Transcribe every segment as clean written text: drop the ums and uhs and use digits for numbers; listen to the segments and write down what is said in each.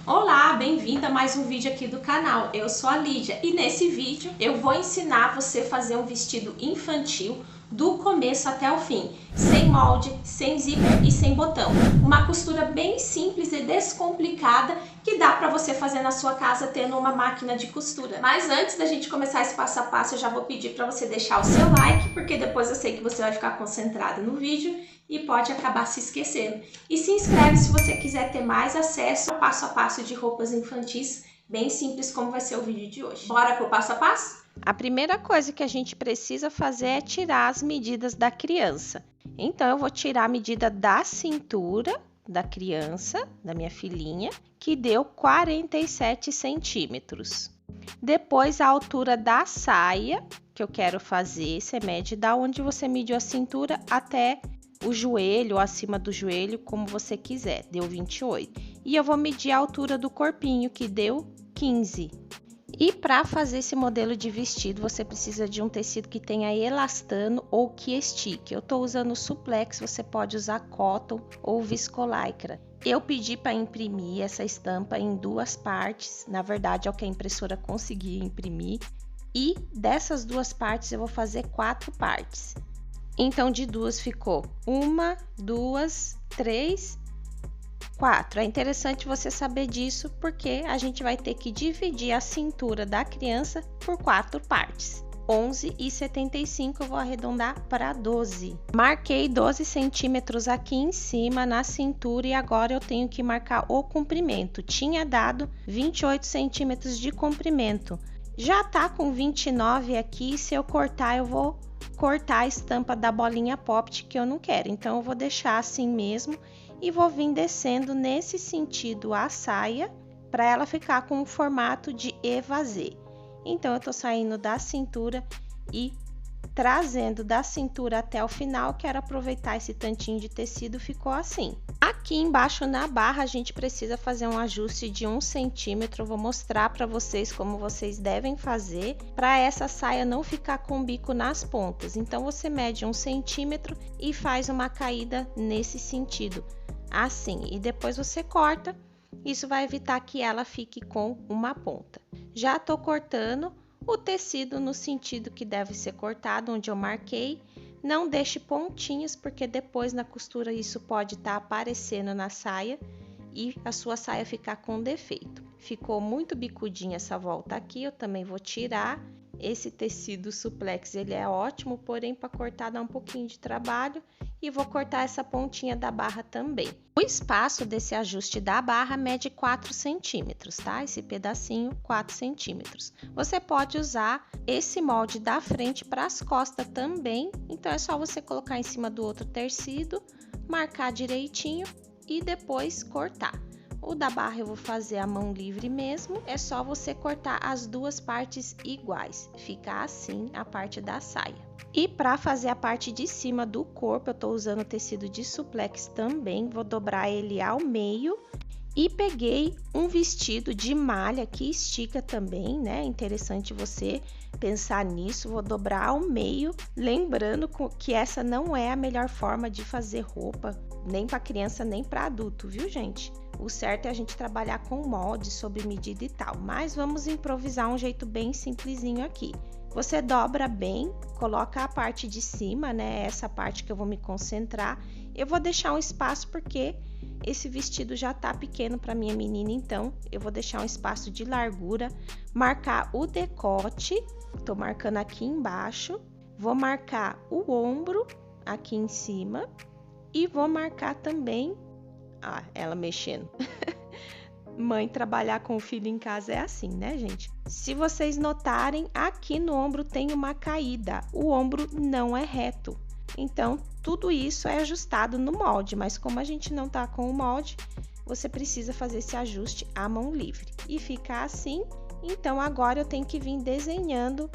Olá, bem-vinda a mais um vídeo aqui do canal. Eu sou a Lídia e nesse vídeo eu vou ensinar você a fazer um vestido infantil do começo até o fim, sem molde, sem zíper e sem botão. Uma costura bem simples e descomplicada que dá para você fazer na sua casa tendo uma máquina de costura. Mas antes da gente começar esse passo a passo, eu já vou pedir para você deixar o seu like, porque depois eu sei que você vai ficar concentrado no vídeo e pode acabar se esquecendo. E se inscreve se você quiser ter mais acesso ao passo a passo de roupas infantis, bem simples como vai ser o vídeo de hoje. Bora pro passo a passo? A primeira coisa que a gente precisa fazer é tirar as medidas da criança. Então, eu vou tirar a medida da cintura da criança, da minha filhinha, que deu 47 centímetros. Depois, a altura da saia que eu quero fazer, você mede da onde você mediu a cintura até o joelho, ou acima do joelho, como você quiser, deu 28. E eu vou medir a altura do corpinho, que deu 15. E para fazer esse modelo de vestido, você precisa de um tecido que tenha elastano ou que estique. Eu estou usando suplex, você pode usar cotton ou viscolaicra. Eu pedi para imprimir essa estampa em duas partes, na verdade é o que a impressora conseguia imprimir. E dessas duas partes eu vou fazer 4 partes. Então de duas ficou 1, 2, 3, 4. É interessante você saber disso porque a gente vai ter que dividir a cintura da criança por 4 partes. 11,75 eu vou arredondar para 12. Marquei 12 centímetros aqui em cima na cintura e agora eu tenho que marcar o comprimento. Tinha dado 28 centímetros de comprimento. Já tá com 29 aqui, se eu cortar eu vou cortar a estampa da bolinha poppet que eu não quero. Então eu vou deixar assim mesmo e vou vir descendo nesse sentido a saia para ela ficar com o formato de evasê. Então eu tô saindo da cintura e trazendo da cintura até o final. Quero aproveitar esse tantinho de tecido, ficou assim. Aqui embaixo na barra a gente precisa fazer um ajuste de 1 centímetro. Vou mostrar para vocês como vocês devem fazer para essa saia não ficar com bico nas pontas. Então você mede 1 centímetro e faz uma caída nesse sentido, assim, e depois você corta. Isso vai evitar que ela fique com uma ponta. Já tô cortando o tecido no sentido que deve ser cortado, onde eu marquei. Não deixe pontinhas, porque depois na costura isso pode estar aparecendo na saia e a sua saia ficar com defeito. Ficou muito bicudinha essa volta aqui, eu também vou tirar. Esse tecido suplex, ele é ótimo, porém para cortar dá um pouquinho de trabalho. E vou cortar essa pontinha da barra também. O espaço desse ajuste da barra mede 4 centímetros, tá? Esse pedacinho, 4 centímetros. Você pode usar esse molde da frente para as costas também. Então, é só você colocar em cima do outro tecido, marcar direitinho e depois cortar. O da barra eu vou fazer a mão livre mesmo, é só você cortar as duas partes iguais, fica assim a parte da saia. E para fazer a parte de cima do corpo, eu estou usando o tecido de suplex também, vou dobrar ele ao meio e peguei um vestido de malha que estica também, né? Interessante você pensar nisso, vou dobrar ao meio, lembrando que essa não é a melhor forma de fazer roupa, nem para criança nem para adulto, viu, gente? O certo é a gente trabalhar com molde, sob medida e tal, mas vamos improvisar um jeito bem simplesinho aqui. Você dobra bem, coloca a parte de cima, né? Essa parte que eu vou me concentrar. Eu vou deixar um espaço porque esse vestido já tá pequeno para minha menina, então eu vou deixar um espaço de largura. Marcar o decote, tô marcando aqui embaixo. Vou marcar o ombro aqui em cima e vou marcar também. Ah, ela mexendo. Mãe trabalhar com o filho em casa é assim, né, gente? Se vocês notarem, aqui no ombro tem uma caída. O ombro não é reto. Então, tudo isso é ajustado no molde, mas como a gente não tá com o molde, você precisa fazer esse ajuste à mão livre. E fica assim. Então, agora eu tenho que vir desenhando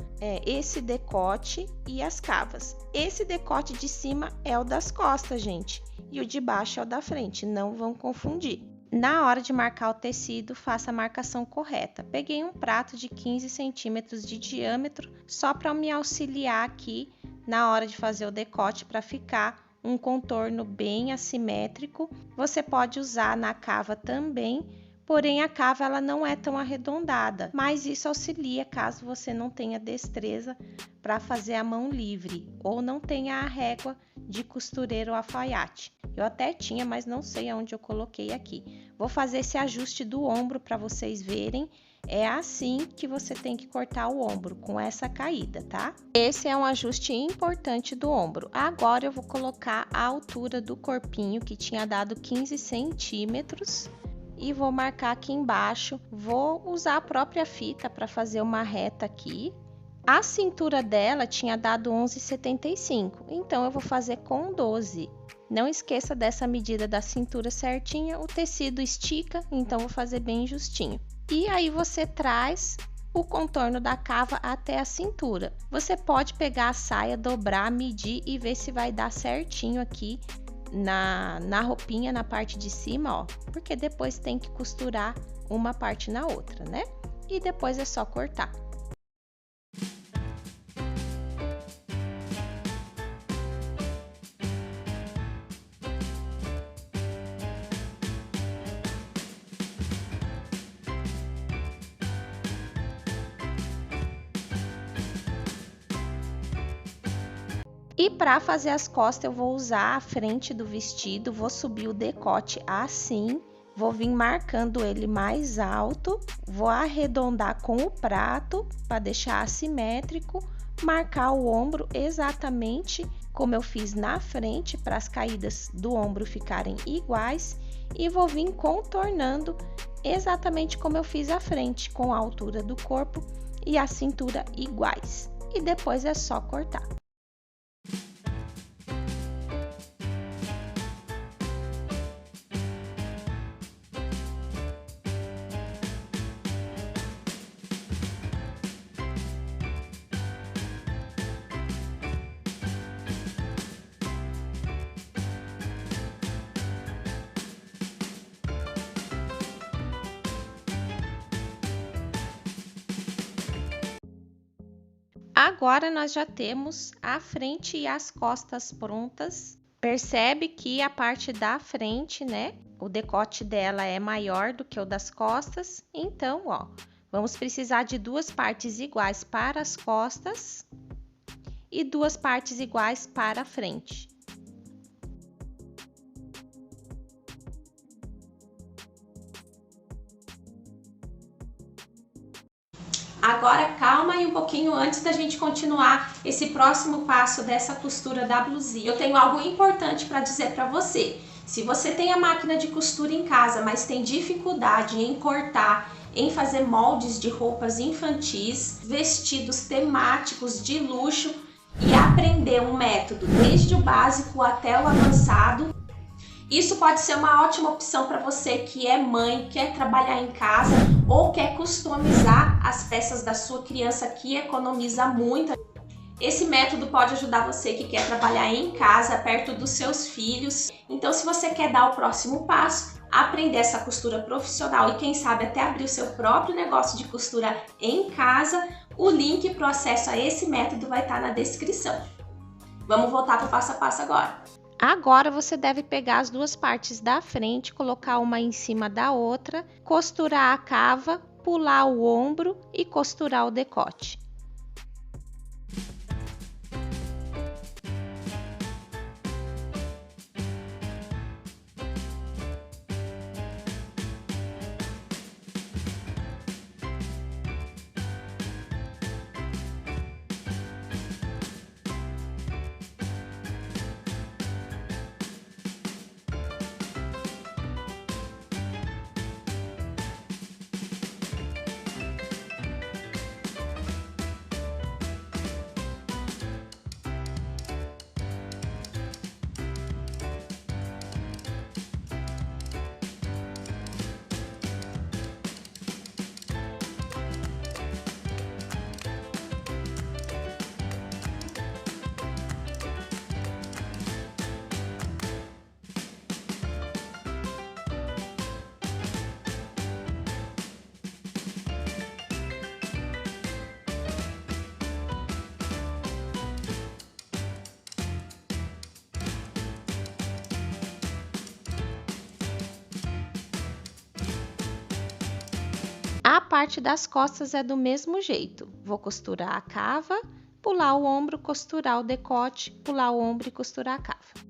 esse decote e as cavas. Esse decote de cima é o das costas, gente. E o de baixo é o da frente, não vão confundir. Na hora de marcar o tecido, faça a marcação correta. Peguei um prato de 15 centímetros de diâmetro, só para me auxiliar aqui na hora de fazer o decote, para ficar um contorno bem assimétrico. Você pode usar na cava também, porém a cava ela não é tão arredondada, mas isso auxilia caso você não tenha destreza para fazer a mão livre ou não tenha a régua de costureiro ou alfaiate. Eu até tinha, mas não sei aonde eu coloquei aqui. Vou fazer esse ajuste do ombro para vocês verem. É assim que você tem que cortar o ombro, com essa caída, tá? Esse é um ajuste importante do ombro. Agora eu vou colocar a altura do corpinho, que tinha dado 15 centímetros. E vou marcar aqui embaixo. Vou usar a própria fita para fazer uma reta aqui. A cintura dela tinha dado 11,75, então eu vou fazer com 12. Não esqueça dessa medida da cintura certinha, o tecido estica, então vou fazer bem justinho. E aí você traz o contorno da cava até a cintura. Você pode pegar a saia, dobrar, medir e ver se vai dar certinho aqui na roupinha, na parte de cima, ó. Porque depois tem que costurar uma parte na outra, né? E depois é só cortar. E para fazer as costas, eu vou usar a frente do vestido, vou subir o decote assim, vou vir marcando ele mais alto, vou arredondar com o prato para deixar assimétrico, marcar o ombro exatamente como eu fiz na frente, para as caídas do ombro ficarem iguais, e vou vir contornando exatamente como eu fiz a frente, com a altura do corpo e a cintura iguais. E depois é só cortar. Agora nós já temos a frente e as costas prontas. Percebe que a parte da frente, né? O decote dela é maior do que o das costas. Então, ó, vamos precisar de duas partes iguais para as costas e duas partes iguais para a frente. Agora calma aí um pouquinho antes da gente continuar esse próximo passo dessa costura da blusinha. Eu tenho algo importante para dizer para você. Se você tem a máquina de costura em casa, mas tem dificuldade em cortar, em fazer moldes de roupas infantis, vestidos temáticos de luxo e aprender um método desde o básico até o avançado, isso pode ser uma ótima opção para você que é mãe, quer trabalhar em casa ou quer customizar as peças da sua criança, que economiza muito. Esse método pode ajudar você que quer trabalhar em casa, perto dos seus filhos. Então, se você quer dar o próximo passo, aprender essa costura profissional e quem sabe até abrir o seu próprio negócio de costura em casa, o link para o acesso a esse método vai estar na descrição. Vamos voltar para o passo a passo agora. Agora você deve pegar as duas partes da frente, colocar uma em cima da outra, costurar a cava, pular o ombro e costurar o decote. A parte das costas é do mesmo jeito. Vou costurar a cava, pular o ombro, costurar o decote, pular o ombro e costurar a cava.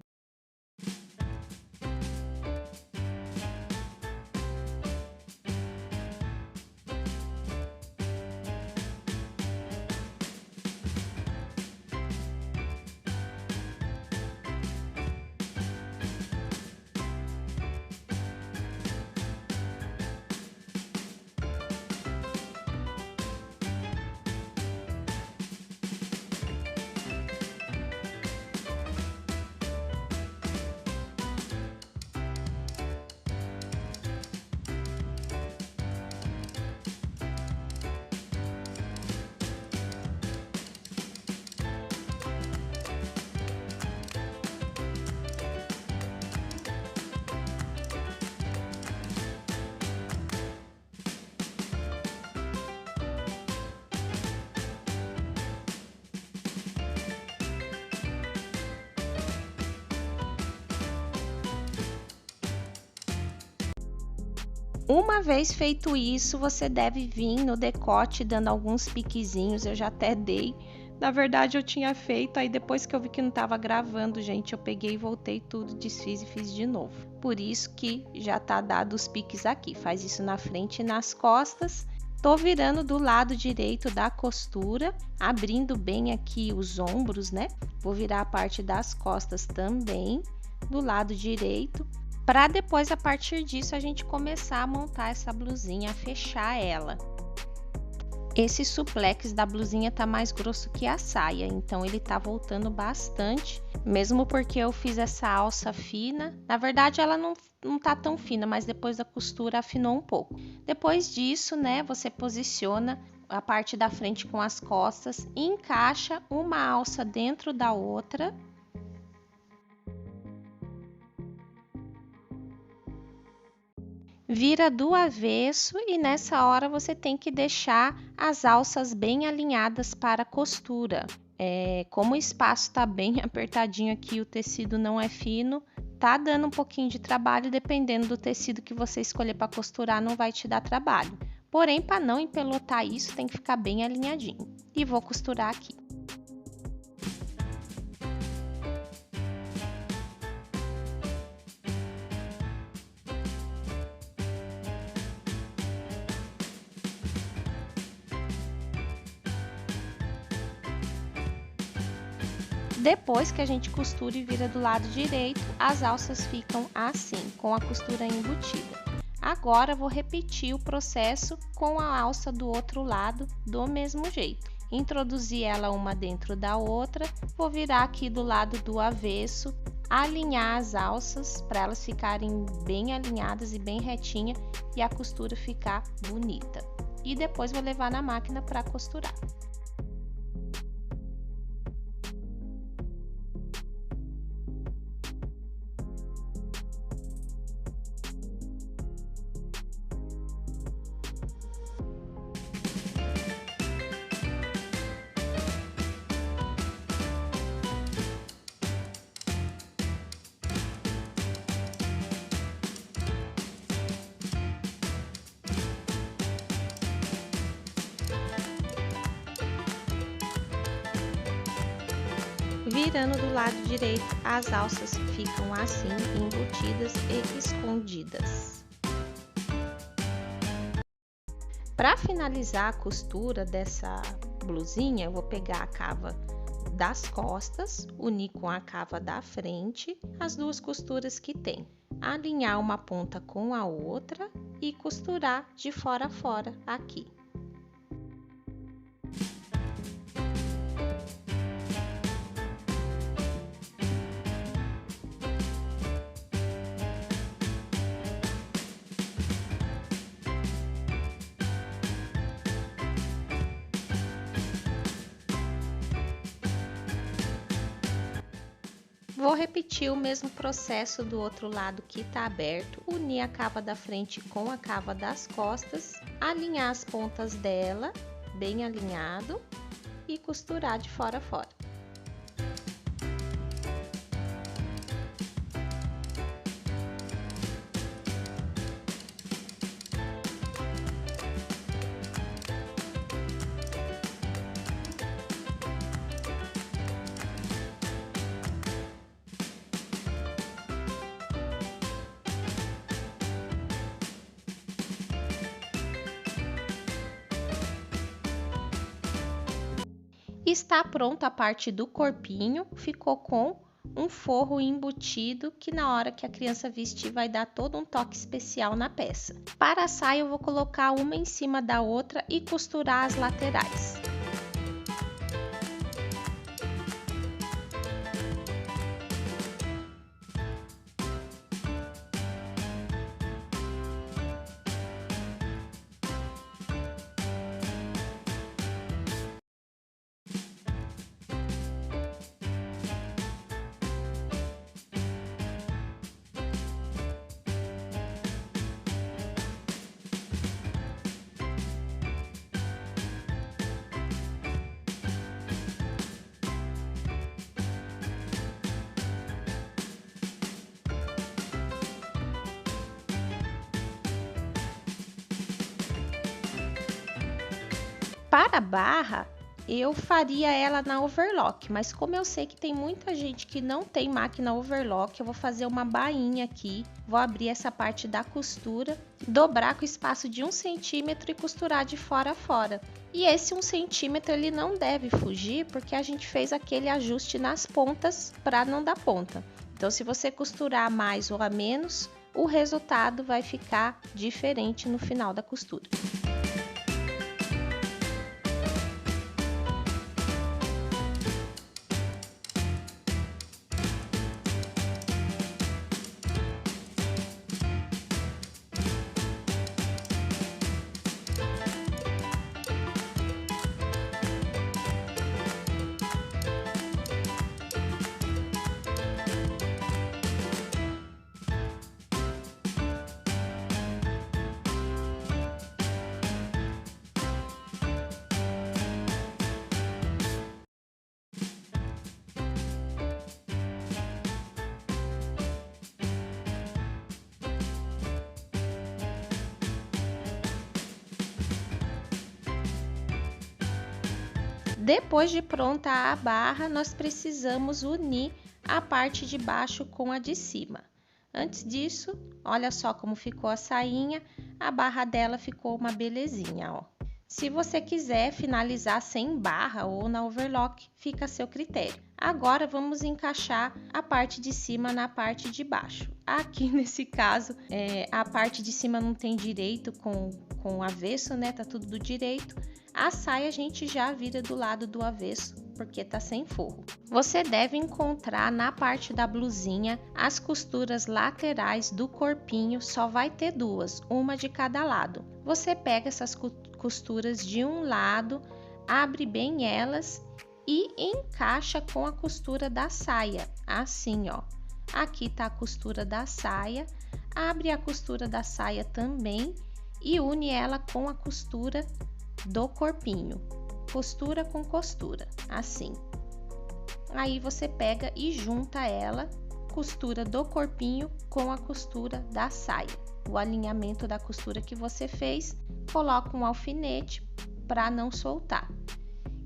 Uma vez feito isso, você deve vir no decote dando alguns piquezinhos. Eu já até dei. Na verdade, eu tinha feito, aí depois que eu vi que não estava gravando, gente, eu peguei e voltei tudo, desfiz e fiz de novo. Por isso que já tá dado os piques aqui. Faz isso na frente e nas costas. Tô virando do lado direito da costura, abrindo bem aqui os ombros, né? Vou virar a parte das costas também, do lado direito. Para depois, a partir disso, a gente começar a montar essa blusinha, a fechar ela. Esse suplex da blusinha tá mais grosso que a saia, então ele tá voltando bastante, mesmo porque eu fiz essa alça fina. Na verdade, ela não tá tão fina, mas depois da costura afinou um pouco. Depois disso, né, você posiciona a parte da frente com as costas e encaixa uma alça dentro da outra. Vira do avesso e nessa hora você tem que deixar as alças bem alinhadas para a costura. Como o espaço está bem apertadinho aqui, o tecido não é fino, tá dando um pouquinho de trabalho, dependendo do tecido que você escolher para costurar, não vai te dar trabalho. Porém, para não empelotar isso, tem que ficar bem alinhadinho. E vou costurar aqui. Depois que a gente costura e vira do lado direito, as alças ficam assim, com a costura embutida. Agora, vou repetir o processo com a alça do outro lado, do mesmo jeito. Introduzir ela uma dentro da outra, vou virar aqui do lado do avesso, alinhar as alças para elas ficarem bem alinhadas e bem retinha e a costura ficar bonita. E depois vou levar na máquina para costurar. Virando do lado direito, as alças ficam assim, embutidas e escondidas. Para finalizar a costura dessa blusinha, eu vou pegar a cava das costas, unir com a cava da frente, as duas costuras que tem. Alinhar uma ponta com a outra e costurar de fora a fora aqui. Vou repetir o mesmo processo do outro lado que está aberto, unir a cava da frente com a cava das costas, alinhar as pontas dela, bem alinhado, e costurar de fora a fora. Está pronta a parte do corpinho, ficou com um forro embutido que na hora que a criança vestir vai dar todo um toque especial na peça. Para a saia eu vou colocar uma em cima da outra e costurar as laterais. Para a barra, eu faria ela na overlock, mas como eu sei que tem muita gente que não tem máquina overlock, eu vou fazer uma bainha aqui, vou abrir essa parte da costura, dobrar com espaço de 1 centímetro e costurar de fora a fora. E esse 1 centímetro ele não deve fugir, porque a gente fez aquele ajuste nas pontas para não dar ponta. Então, se você costurar a mais ou a menos, o resultado vai ficar diferente no final da costura. Depois de pronta a barra, nós precisamos unir a parte de baixo com a de cima. Antes disso, olha só como ficou a sainha, a barra dela ficou uma belezinha, ó. Se você quiser finalizar sem barra ou na overlock, fica a seu critério. Agora vamos encaixar a parte de cima na parte de baixo. Aqui nesse caso, a parte de cima não tem direito com o avesso, né? Tá tudo do direito. A saia a gente já vira do lado do avesso, porque tá sem forro. Você deve encontrar na parte da blusinha as costuras laterais do corpinho, só vai ter 2, uma de cada lado. Você pega essas costuras de um lado, abre bem elas e encaixa com a costura da saia, assim, ó. Aqui tá a costura da saia, abre a costura da saia também e une ela com a costura do corpinho, costura com costura, assim. Aí você pega e junta ela, costura do corpinho com a costura da saia. O alinhamento da costura que você fez, coloca um alfinete para não soltar.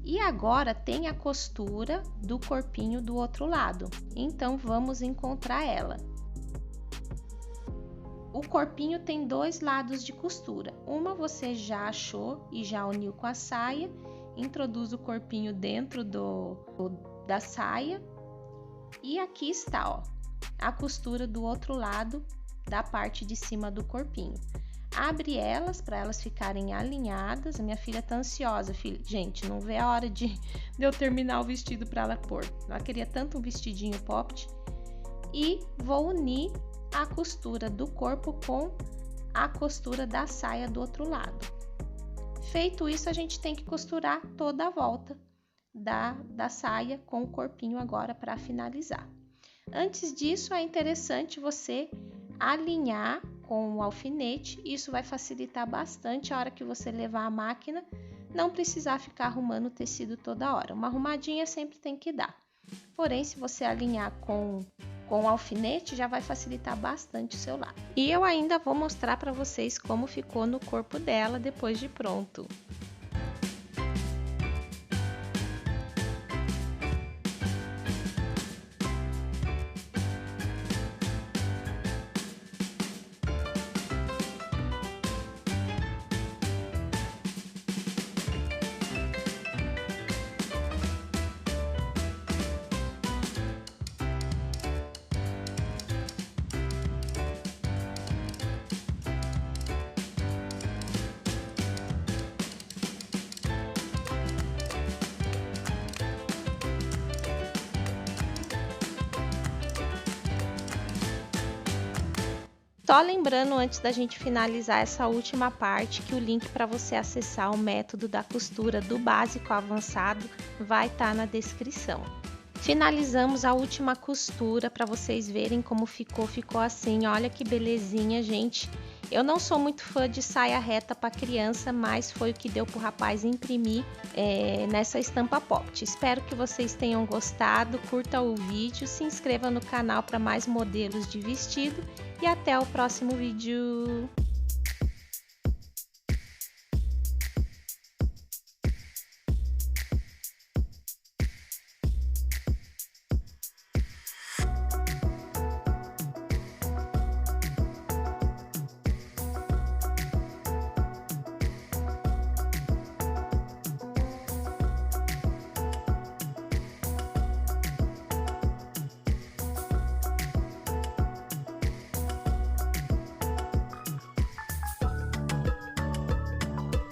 E agora tem a costura do corpinho do outro lado, então vamos encontrar ela. O corpinho tem 2 lados de costura, uma você já achou e já uniu com a saia, introduz o corpinho dentro da saia e aqui está, ó, a costura do outro lado da parte de cima do corpinho. Abre elas para elas ficarem alinhadas. A minha filha tá ansiosa, filha. Gente, não vê a hora de eu terminar o vestido para ela pôr. Ela queria tanto um vestidinho popped. E vou unir a costura do corpo com a costura da saia do outro lado. Feito isso, a gente tem que costurar toda a volta da saia com o corpinho agora para finalizar. Antes disso, é interessante você alinhar com o alfinete, isso vai facilitar bastante a hora que você levar a máquina, não precisar ficar arrumando o tecido toda hora. Uma arrumadinha sempre tem que dar. Porém, se você alinhar com o alfinete, já vai facilitar bastante o seu lado. E eu ainda vou mostrar para vocês como ficou no corpo dela depois de pronto. Só lembrando antes da gente finalizar essa última parte que o link para você acessar o método da costura do básico ao avançado vai estar na descrição. Finalizamos a última costura para vocês verem como ficou assim, olha que belezinha, gente. Eu não sou muito fã de saia reta para criança, mas foi o que deu para o rapaz imprimir nessa estampa pocket. Espero que vocês tenham gostado, curta o vídeo, se inscreva no canal para mais modelos de vestido e até o próximo vídeo.